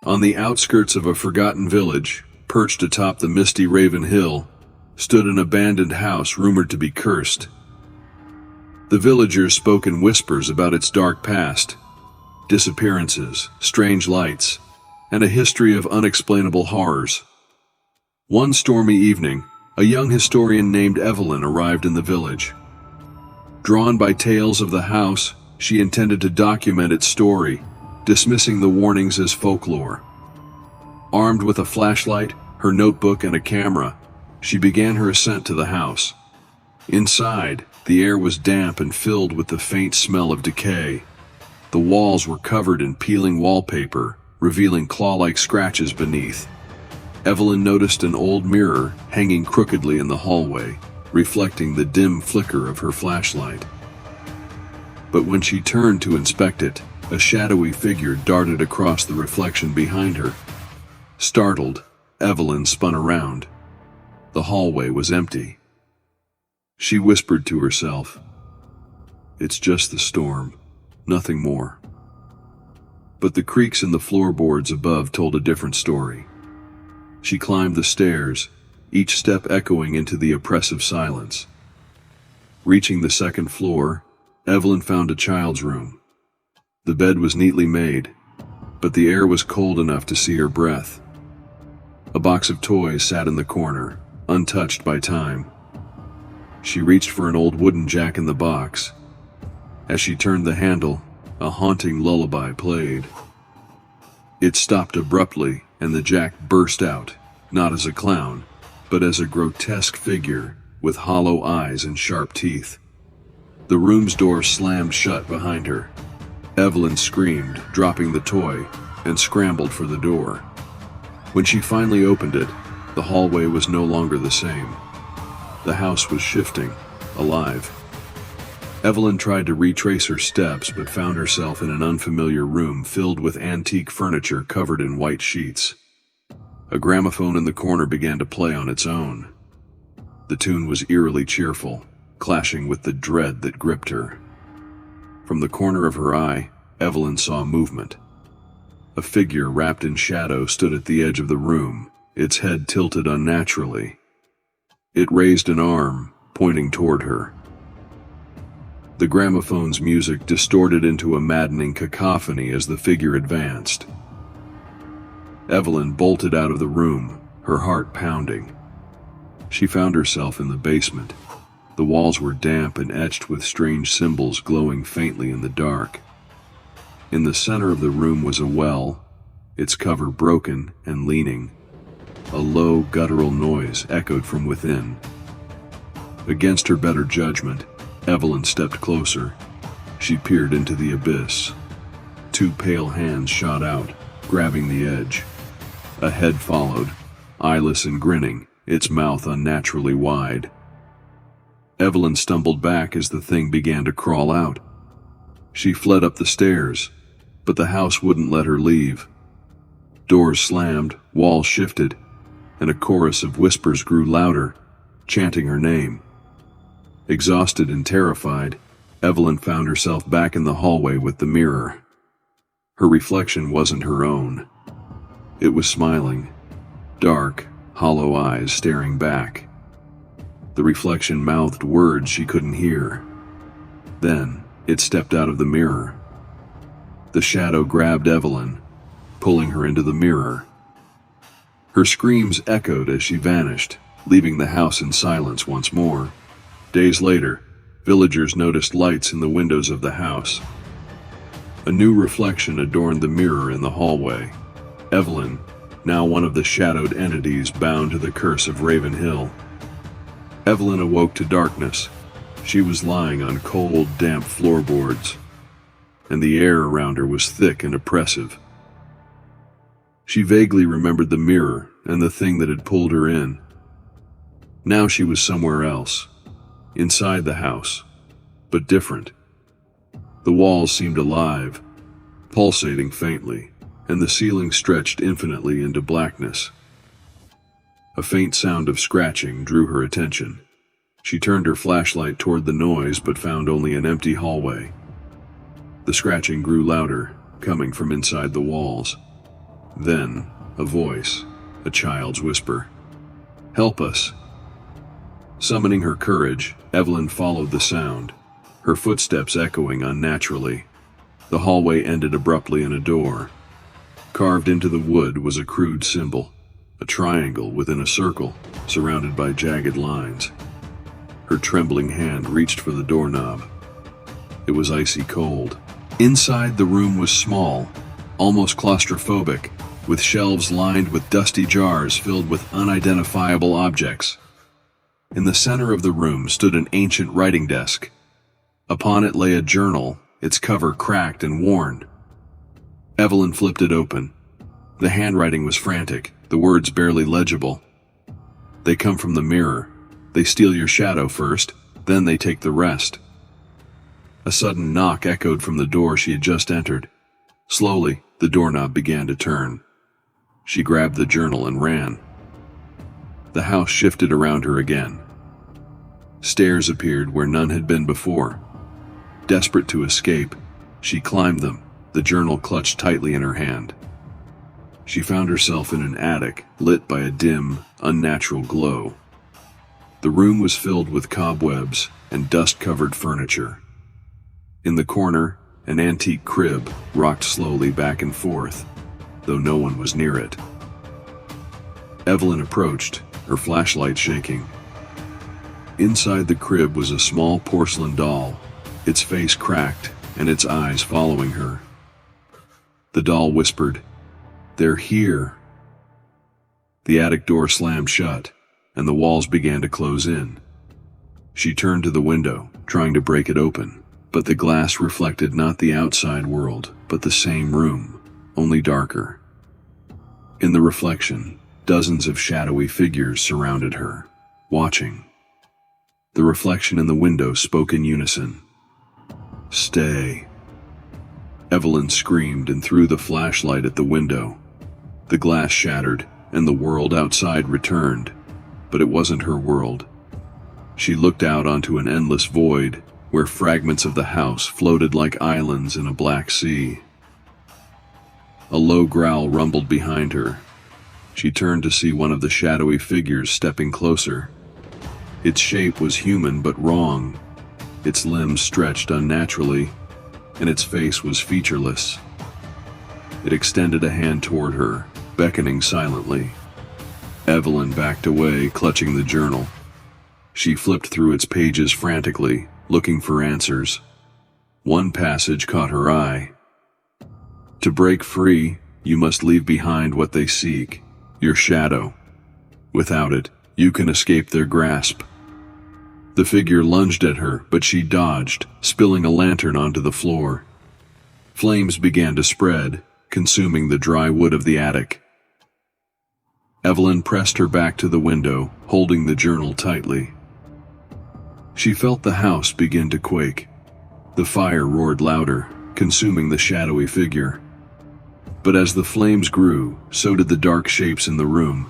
On the outskirts of a forgotten village, perched atop the misty Raven Hill, stood an abandoned house rumored to be cursed. The villagers spoke in whispers about its dark past, disappearances, strange lights, and a history of unexplainable horrors. One stormy evening, a young historian named Evelyn arrived in the village. Drawn by tales of the house, she intended to document its story, dismissing the warnings as folklore. Armed with a flashlight, her notebook, and a camera, she began her ascent to the house. Inside, the air was damp and filled with the faint smell of decay. The walls were covered in peeling wallpaper, revealing claw-like scratches beneath. Evelyn noticed an old mirror hanging crookedly in the hallway, reflecting the dim flicker of her flashlight. But when she turned to inspect it, a shadowy figure darted across the reflection behind her. Startled, Evelyn spun around. The hallway was empty. She whispered to herself, "It's just the storm, nothing more." But the creaks in the floorboards above told a different story. She climbed the stairs, each step echoing into the oppressive silence. Reaching the second floor, Evelyn found a child's room. The bed was neatly made, but the air was cold enough to see her breath. A box of toys sat in the corner, untouched by time. She reached for an old wooden jack in the box. As she turned the handle, a haunting lullaby played. It stopped abruptly, and the jack burst out, not as a clown, but as a grotesque figure with hollow eyes and sharp teeth. The room's door slammed shut behind her. Evelyn screamed, dropping the toy, and scrambled for the door. When she finally opened it, the hallway was no longer the same. The house was shifting, alive. Evelyn tried to retrace her steps but found herself in an unfamiliar room filled with antique furniture covered in white sheets. A gramophone in the corner began to play on its own. The tune was eerily cheerful, clashing with the dread that gripped her. From the corner of her eye, Evelyn saw movement. A figure wrapped in shadow stood at the edge of the room, its head tilted unnaturally. It raised an arm, pointing toward her. The gramophone's music distorted into a maddening cacophony as the figure advanced. Evelyn bolted out of the room, her heart pounding. She found herself in the basement. The walls were damp and etched with strange symbols glowing faintly in the dark. In the center of the room was a well, its cover broken and leaning. A low, guttural noise echoed from within. Against her better judgment, Evelyn stepped closer. She peered into the abyss. Two pale hands shot out, grabbing the edge. A head followed, eyeless and grinning, its mouth unnaturally wide. Evelyn stumbled back as the thing began to crawl out. She fled up the stairs, but the house wouldn't let her leave. Doors slammed, walls shifted, and a chorus of whispers grew louder, chanting her name. Exhausted and terrified, Evelyn found herself back in the hallway with the mirror. Her reflection wasn't her own. It was smiling, dark, hollow eyes staring back. The reflection mouthed words she couldn't hear. Then, it stepped out of the mirror. The shadow grabbed Evelyn, pulling her into the mirror. Her screams echoed as she vanished, leaving the house in silence once more. Days later, villagers noticed lights in the windows of the house. A new reflection adorned the mirror in the hallway. Evelyn, now one of the shadowed entities bound to the curse of Raven Hill. Evelyn awoke to darkness. She was lying on cold, damp floorboards, and the air around her was thick and oppressive. She vaguely remembered the mirror and the thing that had pulled her in. Now she was somewhere else, inside the house, but different. The walls seemed alive, pulsating faintly, and the ceiling stretched infinitely into blackness. A faint sound of scratching drew her attention. She turned her flashlight toward the noise but found only an empty hallway. The scratching grew louder, coming from inside the walls. Then, a voice, a child's whisper. "Help us." Summoning her courage, Evelyn followed the sound, her footsteps echoing unnaturally. The hallway ended abruptly in a door. Carved into the wood was a crude symbol, a triangle within a circle, surrounded by jagged lines. Her trembling hand reached for the doorknob. It was icy cold. Inside, the room was small, almost claustrophobic, with shelves lined with dusty jars filled with unidentifiable objects. In the center of the room stood an ancient writing desk. Upon it lay a journal, its cover cracked and worn. Evelyn flipped it open. The handwriting was frantic, the words barely legible. "They come from the mirror. They steal your shadow first, then they take the rest." A sudden knock echoed from the door she had just entered. Slowly, the doorknob began to turn. She grabbed the journal and ran. The house shifted around her again. Stairs appeared where none had been before. Desperate to escape, she climbed them, the journal clutched tightly in her hand. She found herself in an attic, lit by a dim, unnatural glow. The room was filled with cobwebs and dust-covered furniture. In the corner, an antique crib rocked slowly back and forth, though no one was near it. Evelyn approached, her flashlight shaking. Inside the crib was a small porcelain doll, its face cracked and its eyes following her. The doll whispered, "They're here." The attic door slammed shut, and the walls began to close in. She turned to the window, trying to break it open, but the glass reflected not the outside world, but the same room, only darker. In the reflection, dozens of shadowy figures surrounded her, watching. The reflection in the window spoke in unison. "Stay." Evelyn screamed and threw the flashlight at the window. The glass shattered, and the world outside returned, but it wasn't her world. She looked out onto an endless void, where fragments of the house floated like islands in a black sea. A low growl rumbled behind her. She turned to see one of the shadowy figures stepping closer. Its shape was human but wrong. Its limbs stretched unnaturally, and its face was featureless. It extended a hand toward her, beckoning silently. Evelyn backed away, clutching the journal. She flipped through its pages frantically, looking for answers. One passage caught her eye. "To break free, you must leave behind what they seek, your shadow. Without it, you can escape their grasp." The figure lunged at her, but she dodged, spilling a lantern onto the floor. Flames began to spread, consuming the dry wood of the attic. Evelyn pressed her back to the window, holding the journal tightly. She felt the house begin to quake. The fire roared louder, consuming the shadowy figure. But as the flames grew, so did the dark shapes in the room.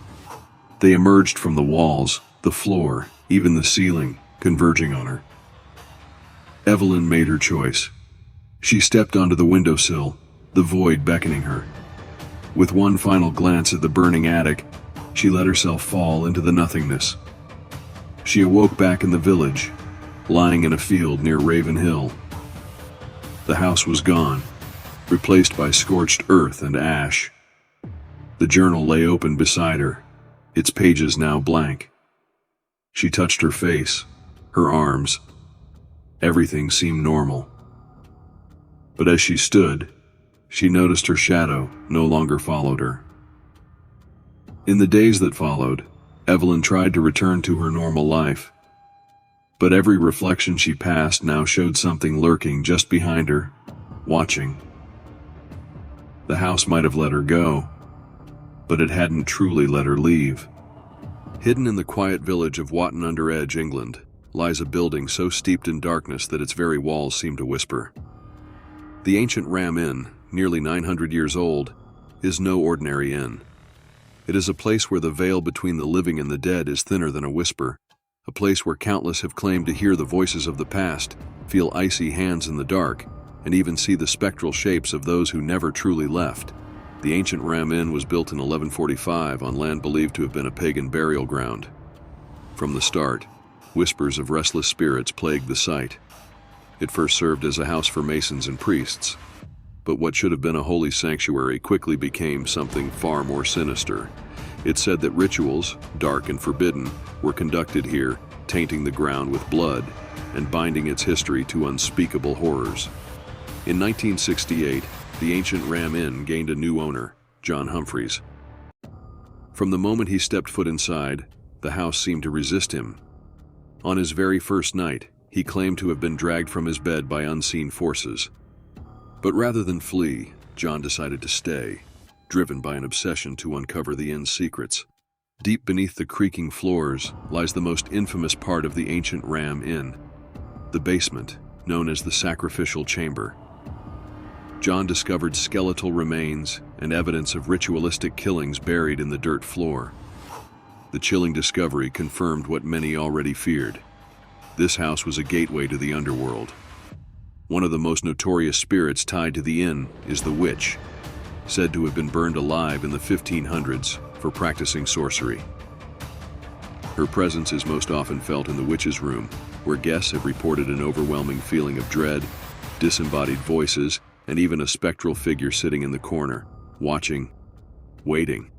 They emerged from the walls, the floor, even the ceiling, converging on her. Evelyn made her choice. She stepped onto the windowsill, the void beckoning her. With one final glance at the burning attic, she let herself fall into the nothingness. She awoke back in the village, lying in a field near Raven Hill. The house was gone, replaced by scorched earth and ash. The journal lay open beside her, its pages now blank. She touched her face, her arms. Everything seemed normal. But as she stood, she noticed her shadow no longer followed her. In the days that followed, Evelyn tried to return to her normal life. But every reflection she passed now showed something lurking just behind her, watching. The house might have let her go, but it hadn't truly let her leave. Hidden in the quiet village of Watton-under-Edge, England, lies a building so steeped in darkness that its very walls seem to whisper. The ancient Ram Inn, nearly 900 years old, is no ordinary inn. It is a place where the veil between the living and the dead is thinner than a whisper, a place where countless have claimed to hear the voices of the past, feel icy hands in the dark, and even see the spectral shapes of those who never truly left. The ancient Ram Inn was built in 1145 on land believed to have been a pagan burial ground. From the start, whispers of restless spirits plagued the site. It first served as a house for masons and priests, but what should have been a holy sanctuary quickly became something far more sinister. It said that rituals, dark and forbidden, were conducted here, tainting the ground with blood and binding its history to unspeakable horrors. In 1968, the ancient Ram Inn gained a new owner, John Humphreys. From the moment he stepped foot inside, the house seemed to resist him. On his very first night, he claimed to have been dragged from his bed by unseen forces. But rather than flee, John decided to stay, driven by an obsession to uncover the inn's secrets. Deep beneath the creaking floors lies the most infamous part of the ancient Ram Inn, the basement, known as the sacrificial chamber. John discovered skeletal remains and evidence of ritualistic killings buried in the dirt floor. The chilling discovery confirmed what many already feared. This house was a gateway to the underworld. One of the most notorious spirits tied to the inn is the witch, said to have been burned alive in the 1500s for practicing sorcery. Her presence is most often felt in the witch's room, where guests have reported an overwhelming feeling of dread, disembodied voices, and even a spectral figure sitting in the corner, watching, waiting.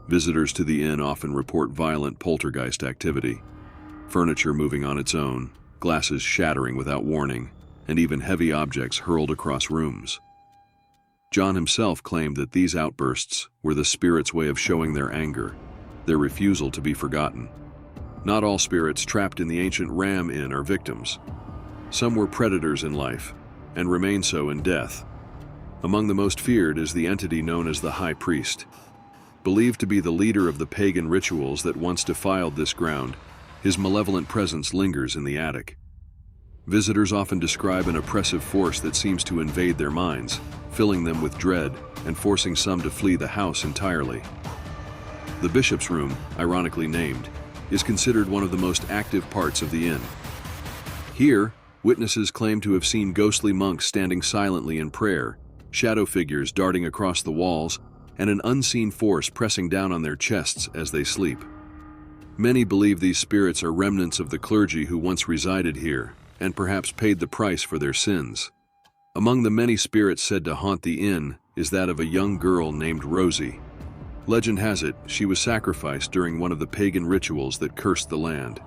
Visitors to the inn often report violent poltergeist activity, furniture moving on its own, glasses shattering without warning, and even heavy objects hurled across rooms. John himself claimed that these outbursts were the spirits' way of showing their anger, their refusal to be forgotten. Not all spirits trapped in the ancient Ram Inn are victims. Some were predators in life, and remain so in death. Among the most feared is the entity known as the High Priest. Believed to be the leader of the pagan rituals that once defiled this ground, his malevolent presence lingers in the attic. Visitors often describe an oppressive force that seems to invade their minds, filling them with dread and forcing some to flee the house entirely. The bishop's room, ironically named, is considered one of the most active parts of the inn. Here, witnesses claim to have seen ghostly monks standing silently in prayer, shadow figures darting across the walls, and an unseen force pressing down on their chests as they sleep. Many believe these spirits are remnants of the clergy who once resided here, and perhaps paid the price for their sins. Among the many spirits said to haunt the inn is that of a young girl named Rosie. Legend has it she was sacrificed during one of the pagan rituals that cursed the land.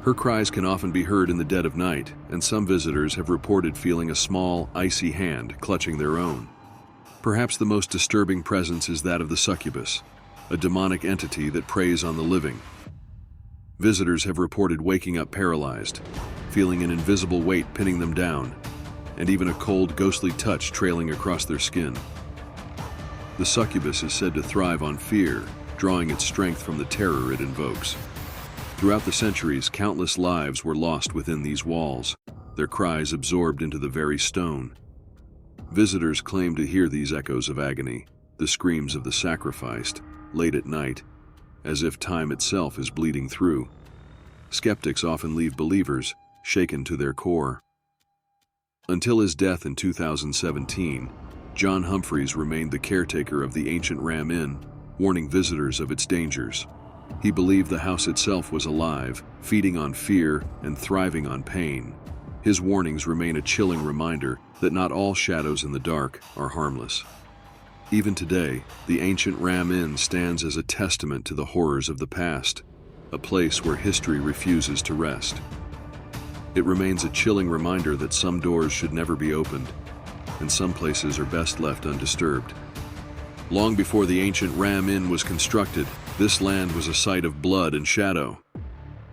Her cries can often be heard in the dead of night, and some visitors have reported feeling a small, icy hand clutching their own. Perhaps the most disturbing presence is that of the succubus, a demonic entity that preys on the living. Visitors have reported waking up paralyzed, feeling an invisible weight pinning them down, and even a cold, ghostly touch trailing across their skin. The succubus is said to thrive on fear, drawing its strength from the terror it invokes. Throughout the centuries, countless lives were lost within these walls, their cries absorbed into the very stone. Visitors claim to hear these echoes of agony, the screams of the sacrificed, late at night, as if time itself is bleeding through. Skeptics often leave believers shaken to their core. Until his death in 2017, John Humphreys remained the caretaker of the ancient Ram Inn, warning visitors of its dangers. He believed the house itself was alive, feeding on fear and thriving on pain. His warnings remain a chilling reminder that not all shadows in the dark are harmless. Even today, the ancient Ram Inn stands as a testament to the horrors of the past, a place where history refuses to rest. It remains a chilling reminder that some doors should never be opened, and some places are best left undisturbed. Long before the ancient Ram Inn was constructed, this land was a site of blood and shadow.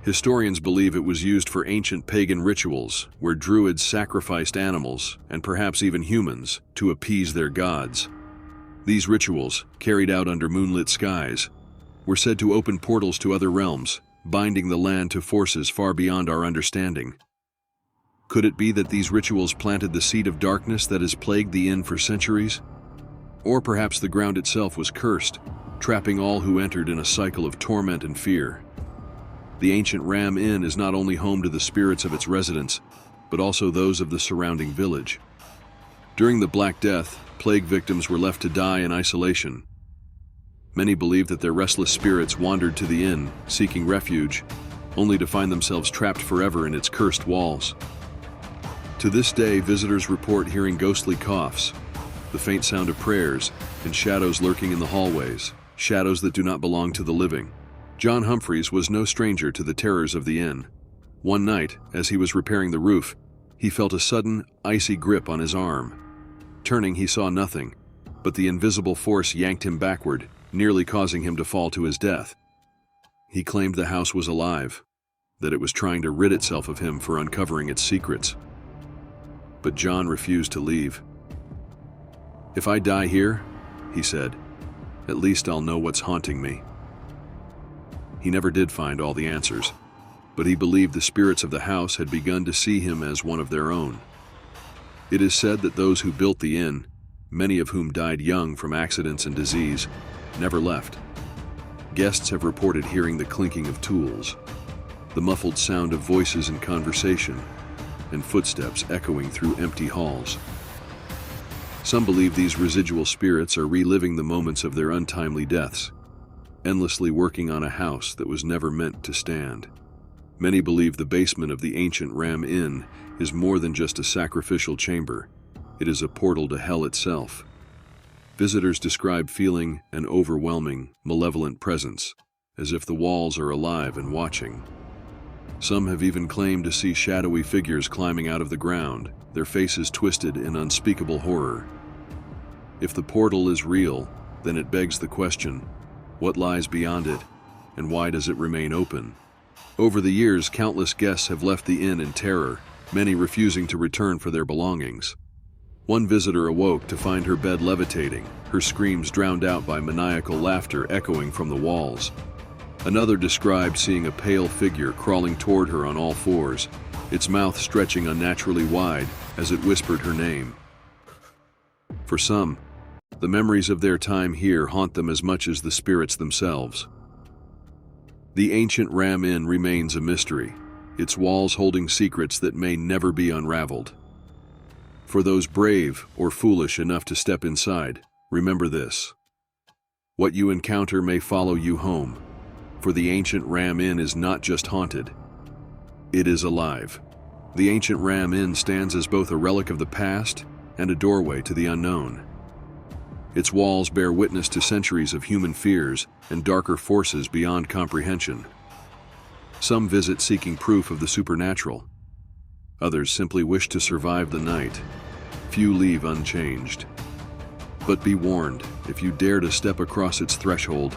Historians believe it was used for ancient pagan rituals, where druids sacrificed animals, and perhaps even humans, to appease their gods. These rituals, carried out under moonlit skies, were said to open portals to other realms, binding the land to forces far beyond our understanding. Could it be that these rituals planted the seed of darkness that has plagued the inn for centuries? Or perhaps the ground itself was cursed, trapping all who entered in a cycle of torment and fear. The ancient Ram Inn is not only home to the spirits of its residents, but also those of the surrounding village. During the Black Death, plague victims were left to die in isolation. Many believe that their restless spirits wandered to the inn, seeking refuge, only to find themselves trapped forever in its cursed walls. To this day, visitors report hearing ghostly coughs, the faint sound of prayers, and shadows lurking in the hallways, shadows that do not belong to the living. John Humphreys was no stranger to the terrors of the inn. One night, as he was repairing the roof, he felt a sudden, icy grip on his arm. Turning, he saw nothing, but the invisible force yanked him backward, nearly causing him to fall to his death. He claimed the house was alive, that it was trying to rid itself of him for uncovering its secrets. But John refused to leave. "If I die here," he said, "at least I'll know what's haunting me." He never did find all the answers, but he believed the spirits of the house had begun to see him as one of their own. It is said that those who built the inn, many of whom died young from accidents and disease, never left. Guests have reported hearing the clinking of tools, the muffled sound of voices in conversation, and footsteps echoing through empty halls. Some believe these residual spirits are reliving the moments of their untimely deaths, endlessly working on a house that was never meant to stand. Many believe the basement of the ancient Ram Inn is more than just a sacrificial chamber. It is a portal to hell itself. Visitors describe feeling an overwhelming, malevolent presence, as if the walls are alive and watching. Some have even claimed to see shadowy figures climbing out of the ground, their faces twisted in unspeakable horror. If the portal is real, then it begs the question, what lies beyond it, and why does it remain open? Over the years, countless guests have left the inn in terror, many refusing to return for their belongings. One visitor awoke to find her bed levitating, her screams drowned out by maniacal laughter echoing from the walls. Another described seeing a pale figure crawling toward her on all fours, its mouth stretching unnaturally wide as it whispered her name. For some, the memories of their time here haunt them as much as the spirits themselves. The ancient Ram Inn remains a mystery, its walls holding secrets that may never be unraveled. For those brave or foolish enough to step inside, remember this: what you encounter may follow you home, for the ancient Ram Inn is not just haunted, it is alive. The ancient Ram Inn stands as both a relic of the past and a doorway to the unknown. Its walls bear witness to centuries of human fears and darker forces beyond comprehension. Some visit seeking proof of the supernatural. Others simply wish to survive the night. Few leave unchanged. But be warned, if you dare to step across its threshold,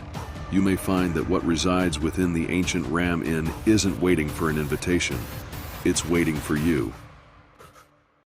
you may find that what resides within the ancient Ram Inn isn't waiting for an invitation. It's waiting for you.